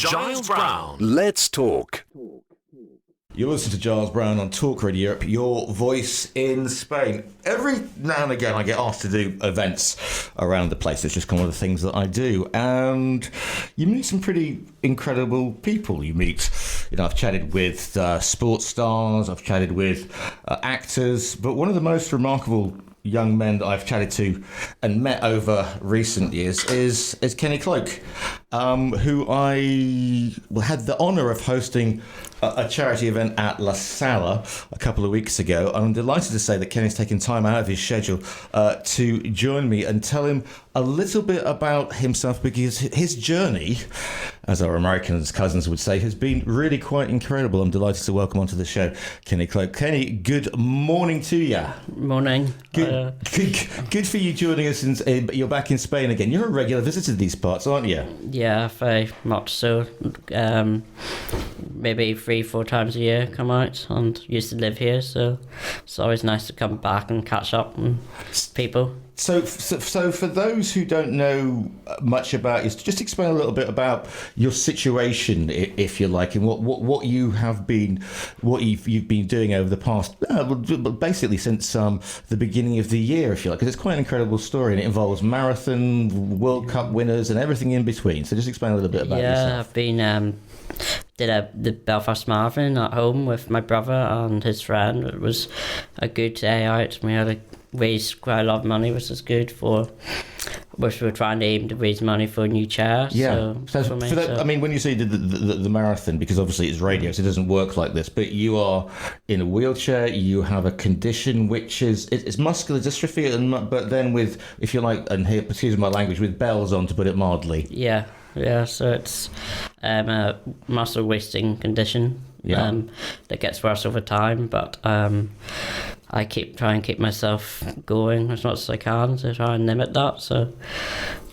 Giles Brown. Let's talk. You're listening to Giles Brown on Talk Radio Europe, your voice in Spain. Every now and again I get asked to do events around the place. It's just kind of the things that I do. And you meet some pretty incredible people. I've chatted with sports stars, I've chatted with actors, but one of the most remarkable young men that I've chatted to and met over recent years is Kenny Cloke, who I had the honour of hosting a charity event at La Sala a couple of weeks ago. I'm delighted to say that Kenny's taken time out of his schedule to join me and tell him a little bit about himself, because his journey, as our American cousins would say, has been really quite incredible. I'm delighted to welcome onto the show Kenny Cloke. Kenny, good morning to you. Morning. Good for you joining us. You're back in Spain again. You're a regular visitor to these parts, aren't you? Yeah, very much so. Maybe 3-4 times a year come out, and used to live here, so it's always nice to come back and catch up with people. So for those who don't know much about you, just explain a little bit about your situation, if you like, and what you have been, what you've been doing over the past, basically since the beginning of the year, if you like, because it's quite an incredible story, and it involves marathon, World Cup winners, and everything in between. So just explain a little bit about yourself. Yeah, I've been did the Belfast Marathon at home with my brother and his friend. It was a good day out. We had raised quite a lot of money, which is good which we're trying to aim to raise money for a new chair. Yeah. I mean, when you say the marathon, because obviously it's radio, so it doesn't work like this, but you are in a wheelchair, you have a condition which is, it's muscular dystrophy, but then with, if you like, and here, excuse my language, with bells on, to put it mildly. Yeah, so it's a muscle wasting condition. That gets worse over time, but I try and keep myself going as much as I can to try and limit that. So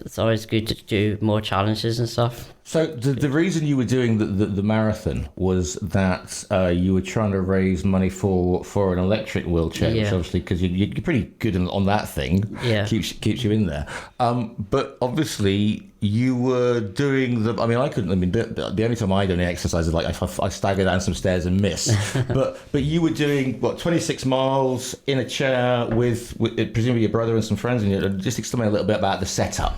it's always good to do more challenges and stuff. So the reason you were doing the marathon was that you were trying to raise money for an electric wheelchair, which obviously, because you're pretty good on that thing, keeps you in there. But obviously you were doing the only time I do any exercise is like I stagger down some stairs and miss. but you were doing 26 miles in a chair with presumably your brother and some friends, and just explain a little bit about the setup.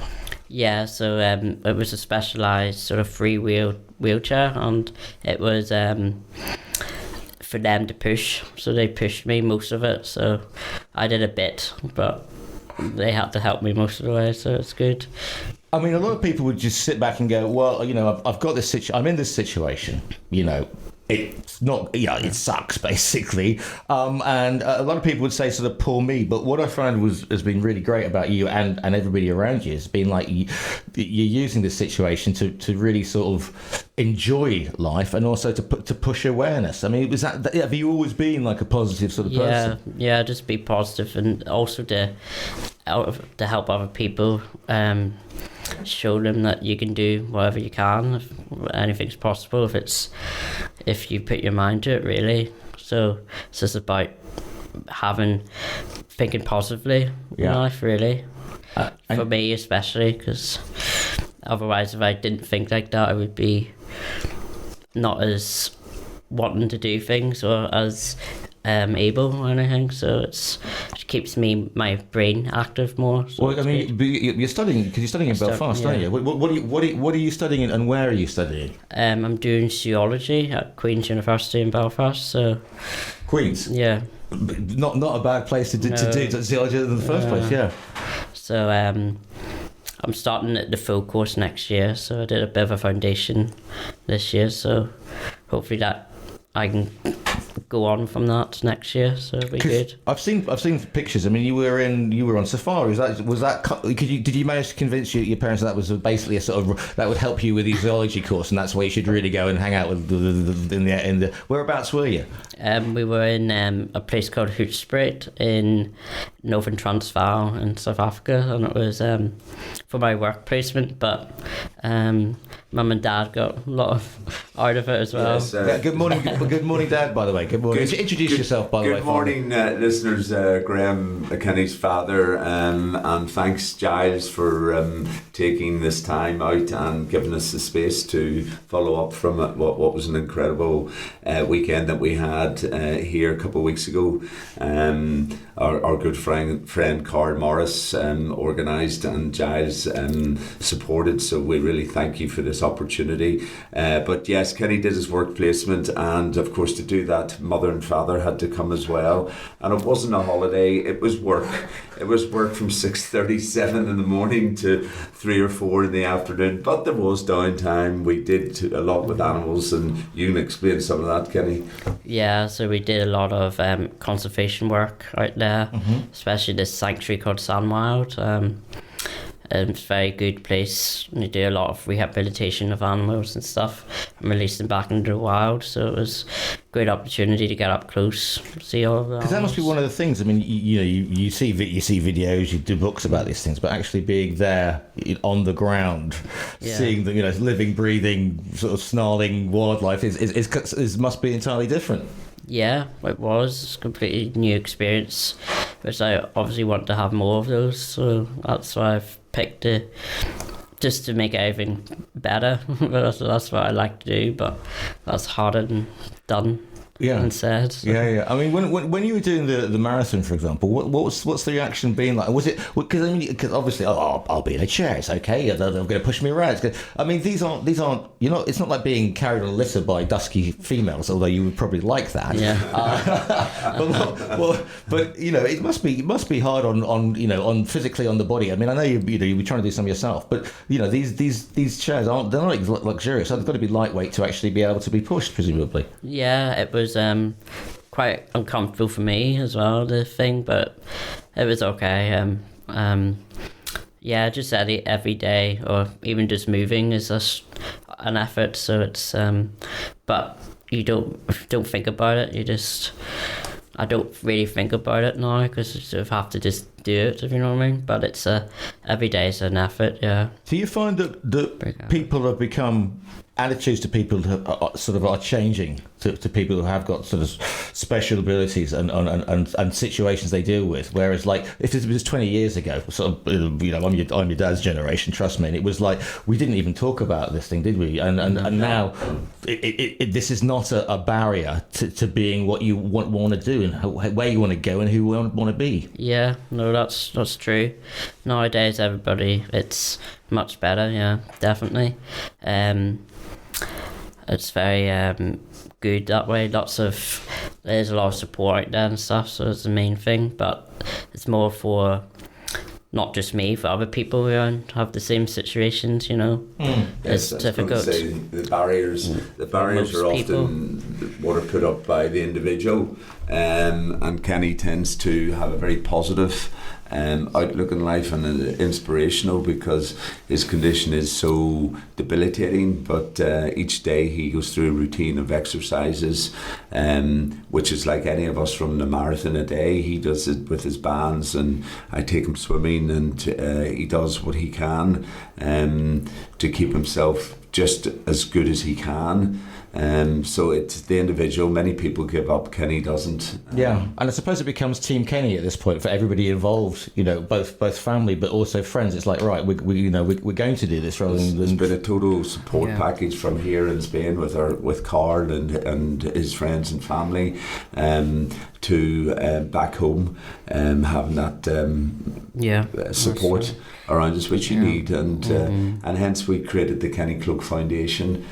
Yeah, so it was a specialised sort of wheelchair, and it was for them to push. So they pushed me most of it. So I did a bit, but they had to help me most of the way. So it's good. I mean, a lot of people would just sit back and go, well, I've got this I'm in this situation, It's not, it sucks, basically. And a lot of people would say sort of poor me. But what I find has been really great about you and everybody around you has been like you're using this situation to really sort of enjoy life, and also to push awareness. I mean, have you always been like a positive sort of person? Yeah, just be positive, and also to help other people, show them that you can do whatever you can, if anything's possible, if you put your mind to it, really. So it's just about thinking positively in life, really. For me especially, because otherwise if I didn't think like that, I would be not as wanting to do things or as able or anything. So it keeps my brain active more. So well, I mean, you're studying in Belfast, aren't you? What are you studying, and where are you studying? I'm doing zoology at Queen's University in Belfast. So Queen's, yeah, not a bad place to do zoology in the first place. Yeah. So I'm starting at the full course next year. So I did a bit of a foundation this year. So hopefully that I can go on from that next year, so it'll be good. I've seen pictures. I mean, you were on safari. Did you manage to convince your parents that was basically a sort of that would help you with the zoology course, and that's where you should really go and hang out with in the whereabouts were you? We were in a place called Hoedspruit in Northern Transvaal in South Africa, and it was for my work placement, but Mum and Dad got a lot of out of it as well. Yes, Good morning, good morning, Dad. By the way, good morning. Introduce yourself, by the way. Good morning, listeners. Graham Kenny's father, and thanks, Giles, for taking this time out and giving us the space to follow up from what was an incredible weekend that we had here a couple of weeks ago. Our good friend Carl Morris organised, and Giles supported, so we really thank you for this opportunity. But yes, Kenny did his work placement, and of course to do that, mother and father had to come as well, and it wasn't a holiday, it was work. It was work from 6:37 in the morning to 3 or 4 in the afternoon, but there was downtime. We did a lot with animals, and you can explain some of that, Kenny. Yeah, so we did a lot of conservation work out there, especially this sanctuary called Sandwild. It's a very good place. We do a lot of rehabilitation of animals and stuff and release them back into the wild. So it was a great opportunity to get up close, see all of that. Because that must be one of the things. I mean, you see videos, you do books about these things, but actually being there on the ground, seeing the living, breathing, sort of snarling wildlife is must be entirely different. Yeah, it was a completely new experience, which I obviously want to have more of those. So that's why I've picked it, just to make everything better. That's what I like to do, but that's harder than done. And said. So. Yeah. I mean, when you were doing the marathon, for example, what's the reaction been like? Was it because obviously, I'll be in a chair, it's okay. They're going to push me around. I mean, these aren't. It's not like being carried on a litter by dusky females, although you would probably like that. Yeah. But it must be hard on physically on the body. I mean, I know you were trying to do some yourself, but these chairs they're not luxurious. So they've got to be lightweight to actually be able to be pushed, presumably. Yeah, it was quite uncomfortable for me as well, the thing, but it was okay. Just every day, or even just moving is just an effort. So it's but you don't think about it. I don't really think about it now because I sort of have to just do it, if you know what I mean. But it's every day is an effort. Yeah. Do you find that people have become attitudes to people who are changing to people who have got sort of special abilities and situations they deal with? Whereas, like, if it was 20 years ago, I'm your dad's generation, trust me, and it was like we didn't even talk about this thing, did we? And now this is not a barrier to being what you want to do and where you want to go and who you want to be. Yeah, no, that's true. Nowadays, everybody, it's much better. Yeah, definitely. It's very good that way. There's a lot of support out there and stuff, so it's the main thing. But it's more for not just me, for other people who have the same situations. It's difficult. The barriers are often what are put up by the individual, and Kenny tends to have a very positive outlook in life and inspirational because his condition is so debilitating, but each day he goes through a routine of exercises, which is like any of us from the marathon a day. He does it with his bands, and I take him swimming, and he does what he can to keep himself just as good as he can. So it's the individual. Many people give up. Kenny doesn't. Yeah, and I suppose it becomes Team Kenny at this point for everybody involved. Both family, but also friends. It's like, right, we're going to do this rather than. There's been a total support package from here in Spain with Carl and his friends and family, to back home, having that support around us, which you need, and hence we created the Kenny Cloke Foundation,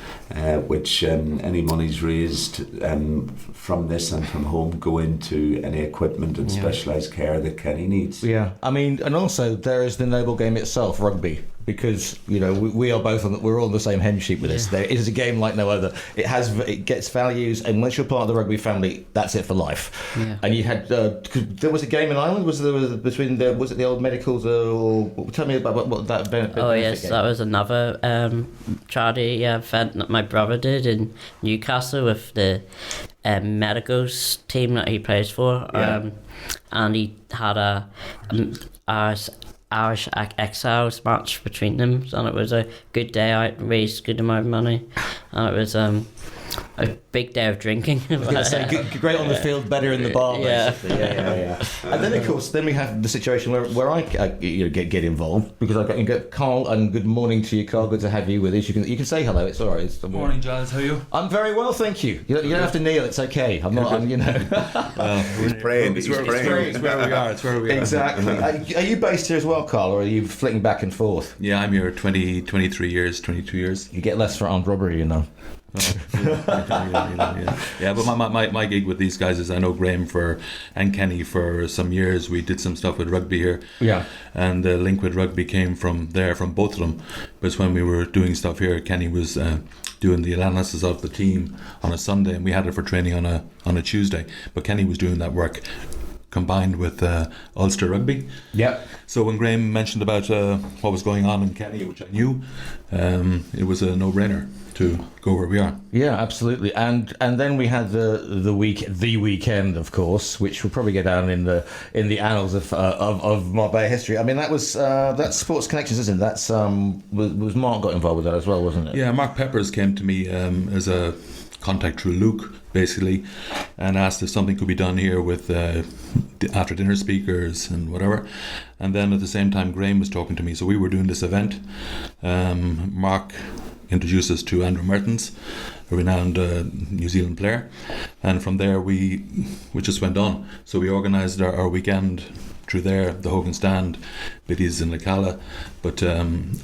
which any monies raised from this and from home go into any equipment and specialised care that Kenny needs. Yeah, I mean, and also there is the noble game itself, rugby. Because we are both we're all on the same hymn sheet with this. There is a game like no other. It gets values, and once you're part of the rugby family, that's it for life. Yeah. And you had there was a game in Ireland. Was it the old medicals? Or tell me about what that benefit? Oh yes, that was another charity event that my brother did in Newcastle with the medicals team that he plays for. And he had a Irish Exiles match between them, and it was a good day out, raised a good amount of money, and it was a big day of drinking. I was going to say, great on the field, better in the bar, basically. Yeah. And then, of course, we have the situation where I get involved, because I get Carl, and good morning to you, Carl. Good to have you with us. You can say hello. It's all right. It's Good morning, Giles. How are you? I'm very well, thank you. You don't have to kneel. It's okay. I'm not. He's praying. He's praying. It's where we are. It's where we are. Exactly. Are you based here as well, Carl, or are you flitting back and forth? Yeah, I'm here 23 years, 22 years. You get less for armed robbery, you know. Yeah, but my gig with these guys is I know Graham and Kenny for some years. We did some stuff with rugby here. Yeah. And the link with rugby came from both of them. But when we were doing stuff here, Kenny was doing the analysis of the team on a Sunday, and we had it for training on a Tuesday. But Kenny was doing that work combined with Ulster Rugby. Yep. So when Graham mentioned about what was going on in Kenny, which I knew, it was a no-brainer to go where we are. Yeah, absolutely. And then we had the weekend, of course, which will probably go down in the annals of Marbella history. I mean, that was that's Sports Connections, isn't it? That's was Mark got involved with that as well, wasn't it? Yeah, Mark Peppers came to me as a contact through Luke, basically, and asked if something could be done here with after dinner speakers and whatever. And then at the same time, Graham was talking to me, so we were doing this event. Mark introduced us to Andrew Mertens, a renowned New Zealand player, and from there we just went on. So we organised our weekend through there, the Hogan Stand, Biddy's in Lecala, but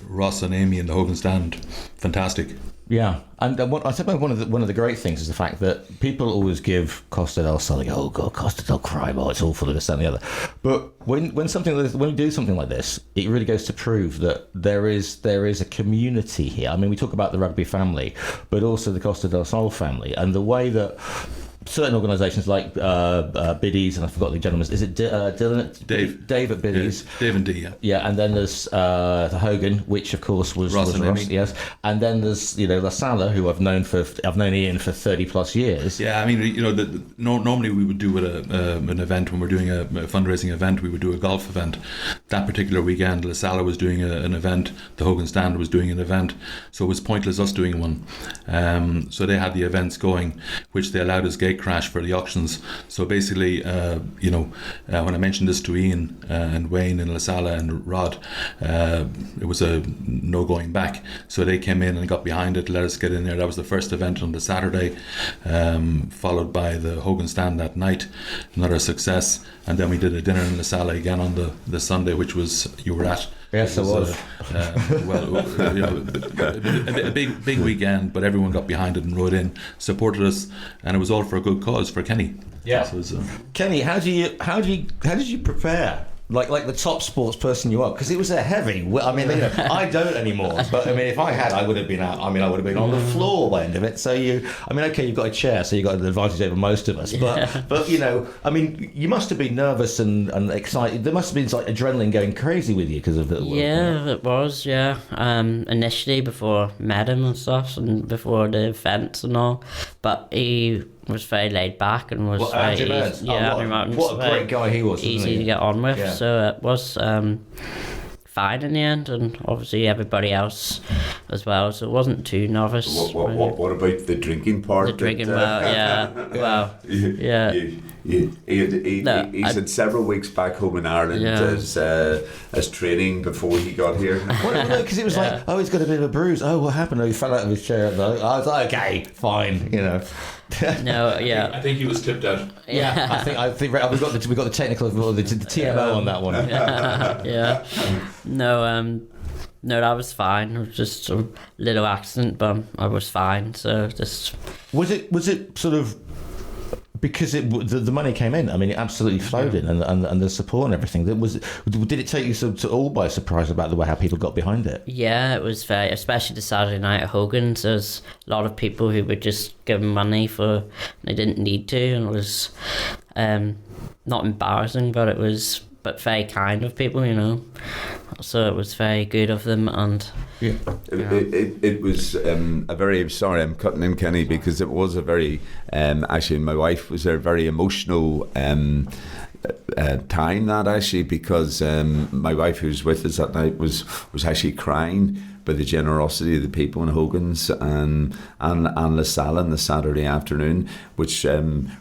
Ross and Amy in the Hogan Stand, fantastic. Yeah, and I think one of the great things is the fact that people always give Costa del Sol, oh God, Costa del Crime, it's awful, this, that, and the other. But when we do something like this, it really goes to prove that there is a community here. I mean, we talk about the rugby family, but also the Costa del Sol family, and the way that certain organisations like Biddy's, and I forgot the gentleman's. Is it Dylan? Dave at Biddy's. Yeah, Dave and D. Yeah. Yeah, and then there's the Hogan, which of course was Ross and Amy. Yes, and then there's La Sala, who I've known Ian for 30 plus years. Yeah, I mean, normally we would do an event when we're doing a fundraising event. We would do a golf event. That particular weekend, La Sala was doing an event. The Hogan Stand was doing an event. So it was pointless us doing one. So they had the events going, which they allowed us gate crash for the auctions. So basically, when I mentioned this to Ian and Wayne and La Sala and Rod, it was a no going back. So they came in and got behind it, let us get in there. That was the first event on the Saturday, followed by the Hogan Stand that night, another success. And then we did a dinner in La Sala again on the Sunday, which was you were at. Yes, it was. A big weekend, but everyone got behind it and rode in, supported us, and it was all for a good cause for Kenny. Yeah. So Kenny, how did you prepare? Like the top sports person you are, because it was a heavy. I mean, I don't anymore. But I mean, if I had, I would have been out. I mean, I would have been on the floor by the end of it. So you've got a chair, so you got an advantage over most of us. But I mean, you must have been nervous and excited. There must have been like adrenaline going crazy with you because of it. Yeah, it was. Yeah, initially before I met him and stuff, and before the events and all, but he was very laid back and was very easy. What a great guy he was. Easy to get on with. Yeah. So it was fine in the end, and obviously everybody else as well. So it wasn't too nervous. What about the drinking part? The drinking, He said several weeks back home in Ireland as training before he got here. Because it was like, he's got a bit of a bruise. Oh, what happened? Oh, he fell out of his chair. I was like, okay, fine, No, yeah. I think he was tipped out. Yeah, I think we got the technical, the TMO on that one. Yeah. No, that was fine. It was just a little accident, but I was fine. So just was it sort of because the money came in. I mean, it absolutely flowed in, and the support and everything. Did it take you to all by surprise about the way how people got behind it? Yeah, it was very, especially the Saturday night at Hogan's. There's a lot of people who were just giving money for they didn't need to, and it was not embarrassing, but it was but very kind of people, you know. So it was very good of them, and it was a very, sorry I'm cutting in, Kenny, because it was a very actually my wife was a very emotional time that actually, because my wife who was with us that night was actually crying by the generosity of the people in Hogan's and La Salle on the Saturday afternoon, which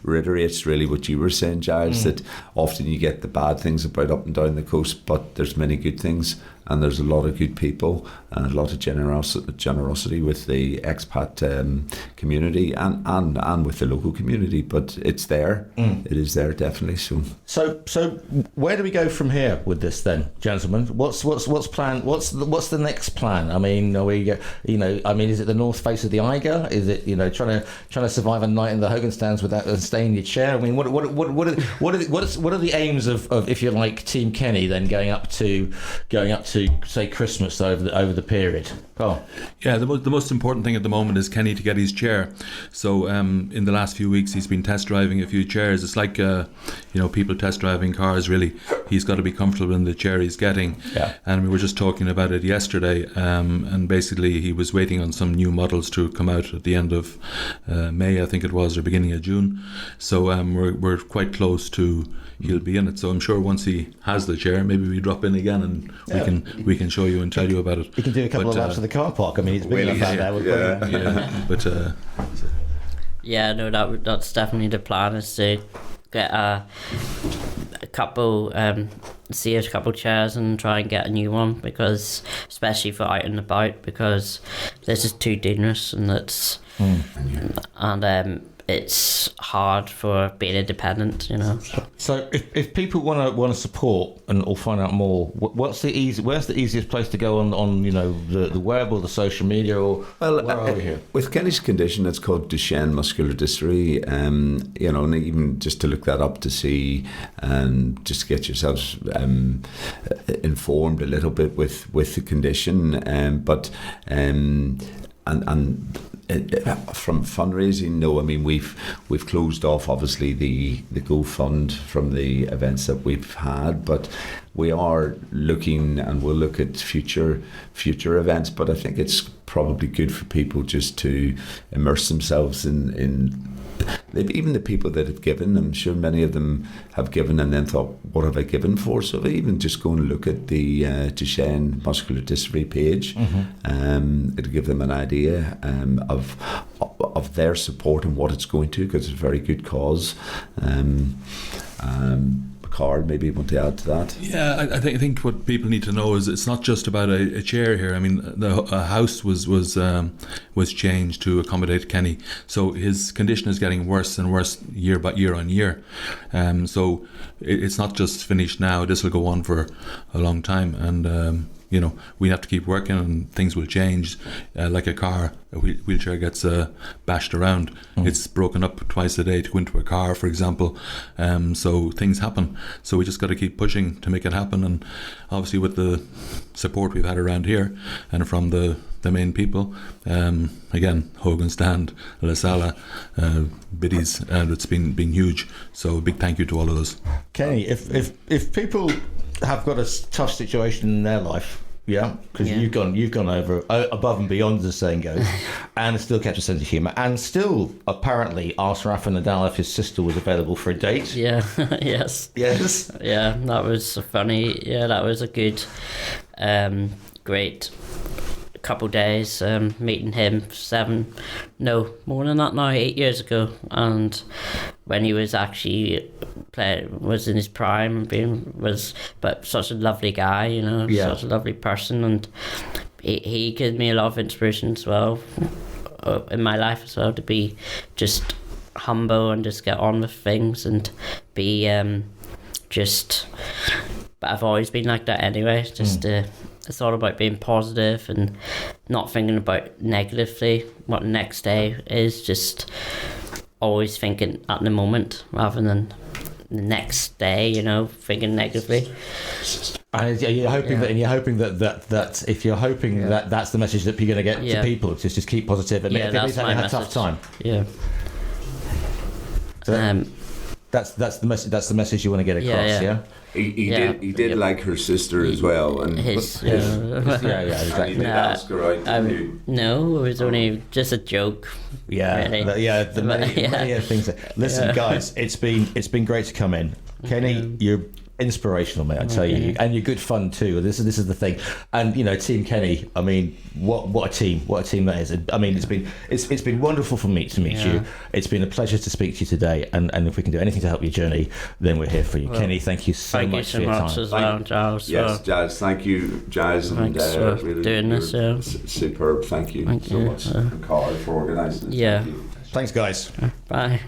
reiterates really what you were saying, Giles, that often you get the bad things about up and down the coast, but there's many good things, and there's a lot of good people and a lot of generosity with the expat community and with the local community. But it's there. It is there, definitely. So where do we go from here with this then, gentlemen? What's plan? What's the next plan? I mean, are we, is it the north face of the Eiger? Is it, trying to survive a night in the Hogan stands without staying in your chair? I mean, what are the aims of, if you like, Team Kenny then going up to say Christmas over the period? Oh, yeah. The most important thing at the moment is Kenny to get his chair. So in the last few weeks, he's been test driving a few chairs. It's like people test driving cars. Really, he's got to be comfortable in the chair he's getting. Yeah. And we were just talking about it yesterday. And basically, he was waiting on some new models to come out at the end of May, I think it was, or beginning of June. So we're quite close to. He'll be in it, so I'm sure once he has the chair, maybe we drop in again and we can show you and tell you about it. You can do a couple of laps of the car park. I mean, it's big enough out there. That's definitely the plan, is to get a couple see a couple chairs and try and get a new one, because especially for out and about, because this is too dangerous, and it's hard for being independent, So if people want to support or find out more, where's the easiest place to go on the web or the social media, or where are we here? With Kenny's condition, it's called Duchenne muscular dystrophy. And even just to look that up to see, and just to get yourselves informed a little bit with the condition, from fundraising, we've closed off obviously the GoFund from the events that we've had, but we are looking, and we'll look at future events. But I think it's probably good for people just to immerse themselves in even the people that have given. I'm sure many of them have given and then thought, what have I given for? So even just go and look at the Duchenne muscular dystrophy page. It'll give them an idea of their support and what it's going to, because it's a very good cause. Carl, maybe you want to add to that? Yeah, I think what people need to know is it's not just about a chair here. I mean, a house was changed to accommodate Kenny, so his condition is getting worse and worse year on year. So it's not just finished now. This will go on for a long time, and we have to keep working, and things will change. Like a car, a wheelchair gets bashed around. It's broken up twice a day to go into a car, for example. So things happen. So we just got to keep pushing to make it happen. And obviously with the support we've had around here and from the main people, again, Hogan Stand, La Salle, Biddies, it's been huge. So a big thank you to all of us. Kenny, if people have got a tough situation in their life, because you've gone over above and beyond, as the saying goes, and still kept a sense of humour, and still apparently asked Rafa Nadal if his sister was available for a date. Yes. Yeah, that was funny. Yeah, that was a good, great couple days, meeting him more than that now, 8 years ago, and when he was actually was in his prime, but such a lovely guy, such a lovely person, and he gave me a lot of inspiration as well in my life as well, to be just humble and just get on with things and be but I've always been like that anyway, it's all about being positive and not thinking about negatively what the next day is, just always thinking at the moment rather than the next day, thinking negatively. And you're hoping that if you're hoping that that's the message that you're going to get to people, it's just keep positive and if that's having a tough time. Yeah. So That's the message. That's the message you want to get across. Yeah. He did like her sister as well, and exactly. And he did ask her out. No, it was only just a joke. Yeah, really. The many things. Listen, guys, it's been great to come in. Kenny, you're inspirational, mate. I tell you, and you're good fun too. This is the thing, and Team Kenny. I mean, what a team! What a team that is. I mean, it's been wonderful for me to meet you. It's been a pleasure to speak to you today, and if we can do anything to help your journey, then we're here for you, Kenny. Thank you so much for your time. As well, Giles. Yes, Giles. Thank you, Giles, and Thanks for really, doing this. Superb. Thank you so much, Carl, for organising this. Yeah. Thanks, guys. Bye.